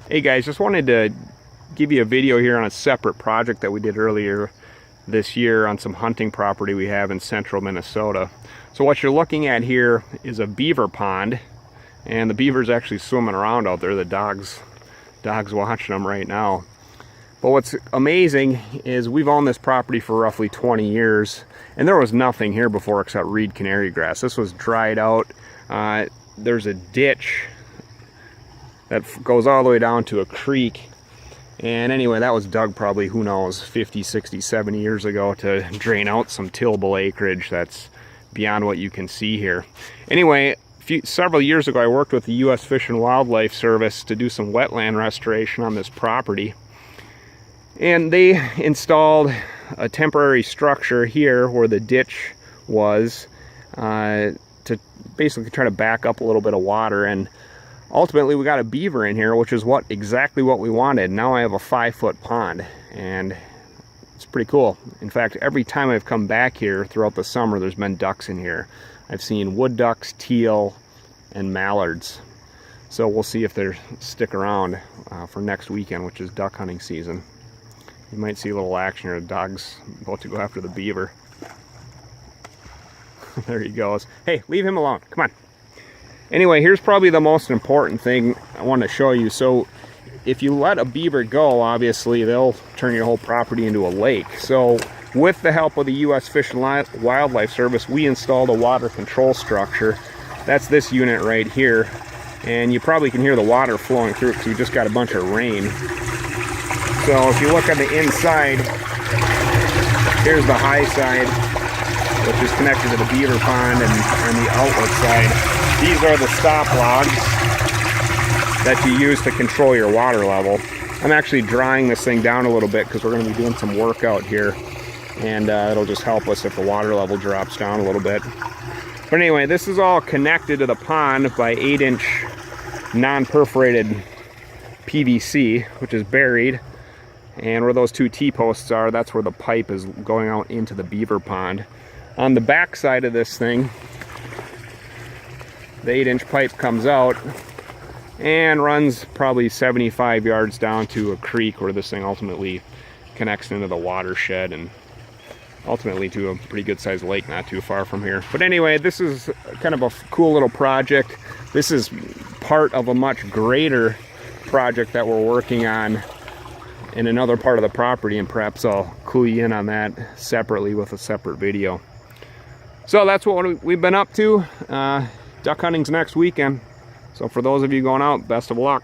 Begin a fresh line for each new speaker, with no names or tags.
Hey guys, just wanted to give you a video here on a separate project that we did earlier this year on some hunting property we have in central Minnesota. So what you're looking at here is a beaver pond, and the beaver's actually swimming around out there. The dog's watching them right now. But what's amazing is we've owned this property for roughly 20 years, and there was nothing here before except reed canary grass. This was dried out. There's a ditch that goes all the way down to a creek, and anyway, that was dug probably, who knows, 50, 60, 70 years ago to drain out some tillable acreage that's beyond what you can see here. Anyway, several years ago I worked with the US Fish and Wildlife Service to do some wetland restoration on this property, and they installed a temporary structure here where the ditch was to basically try to back up a little bit of water, and ultimately we got a beaver in here, which is exactly what we wanted. Now I have a 5-foot pond, and it's pretty cool. In fact, every time I've come back here throughout the summer, there's been ducks in here. I've seen wood ducks, teal, and mallards. So we'll see if they stick around for next weekend, which is duck hunting season. You might see a little action here. The dog's about to go after the beaver. There he goes. Hey, leave him alone. Come on. Anyway, here's probably the most important thing I want to show you. So if you let a beaver go, obviously they'll turn your whole property into a lake. So with the help of the US Fish and Wildlife Service, we installed a water control structure. That's this unit right here, and you probably can hear the water flowing through it because we just got a bunch of rain. So if you look on the inside, here's the high side, which is connected to the beaver pond, and on the outlet side, these are the stop logs that you use to control your water level. I'm actually drying this thing down a little bit because we're going to be doing some work out here, and it'll just help us if the water level drops down a little bit. But anyway, this is all connected to the pond by 8-inch non-perforated PVC, which is buried. And where those two T-posts are, that's where the pipe is going out into the beaver pond. On the back side of this thing, the 8-inch pipe comes out and runs probably 75 yards down to a creek where this thing ultimately connects into the watershed and ultimately to a pretty good sized lake not too far from here. But anyway, this is kind of a cool little project. This is part of a much greater project that we're working on in another part of the property, and perhaps I'll clue you in on that separately with a separate video. So that's what we've been up to. Duck hunting's next weekend, so for those of you going out, best of luck.